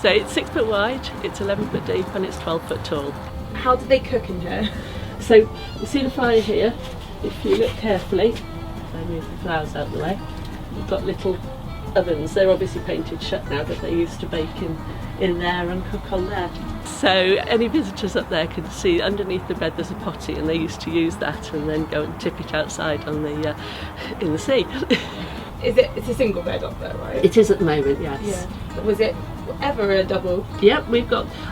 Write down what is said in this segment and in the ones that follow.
So it's 6 foot wide, it's 11 foot deep and it's 12 foot tall. How do they cook in here? So you see the fire here, if you look carefully, I move the flowers out of the way, you've got little ovens. They're obviously painted shut now, but they used to bake in there and cook on there. So any visitors up there can see underneath the bed there's a potty, and they used to use that and then go and tip it outside on the in the sea. It's a single bed up there, right? It is at the moment, yes. Yeah. Was it ever a double? Yep,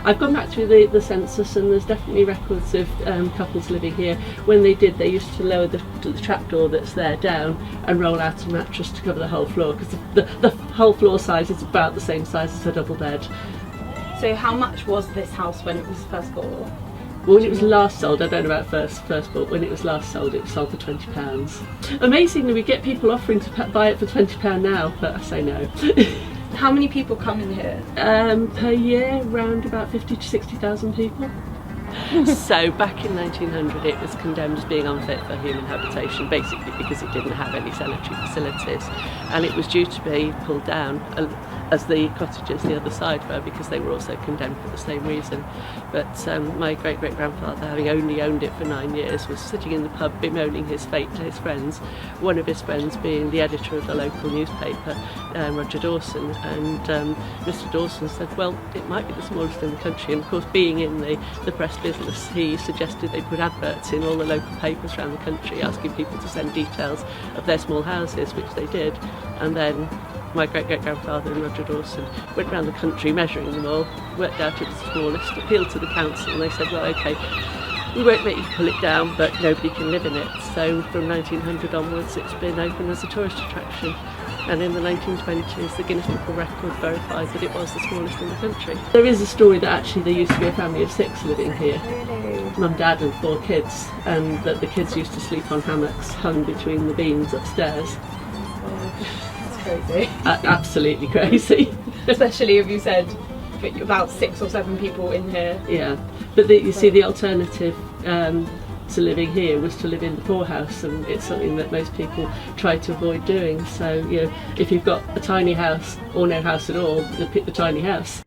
I've gone back through the census, and there's definitely records of couples living here. When they did, they used to lower the trapdoor that's there down and roll out a mattress to cover the whole floor, because the whole floor size is about the same size as a double bed. So how much was this house when it was first bought? Well, when it was last sold, I don't know about first bought, when it was last sold, it was sold for £20. Amazingly, we get people offering to buy it for £20 now, but I say no. How many people come in here? Per year, around about 50 to 60,000 people. So back in 1900 it was condemned as being unfit for human habitation, basically because it didn't have any sanitary facilities, and it was due to be pulled down as the cottages the other side were, because they were also condemned for the same reason. But my great-great-grandfather, having only owned it for 9 years, was sitting in the pub bemoaning his fate to his friends, one of his friends being the editor of the local newspaper, Roger Dawson, and Mr Dawson said, well, it might be the smallest in the country, and of course being in the press business, he suggested they put adverts in all the local papers around the country asking people to send details of their small houses, which they did, and then my great-great-grandfather and Roger Dawson went around the country measuring them all, worked out it was the smallest, appealed to the council, and they said, well, okay, we won't let you pull it down, but nobody can live in it. So from 1900 onwards it's been open as a tourist attraction, and in the 1920s the Guinness Book of Records verified that it was the smallest in the country. There is a story that actually there used to be a family of 6 living here. Really? Mum, Dad and 4 kids, and that the kids used to sleep on hammocks hung between the beams upstairs. Crazy. Absolutely crazy. Especially if you said about 6 or 7 people in here. Yeah, but you see the alternative to living here was to live in the poorhouse, and it's something that most people try to avoid doing. So, you know, if you've got a tiny house or no house at all, you pick the tiny house.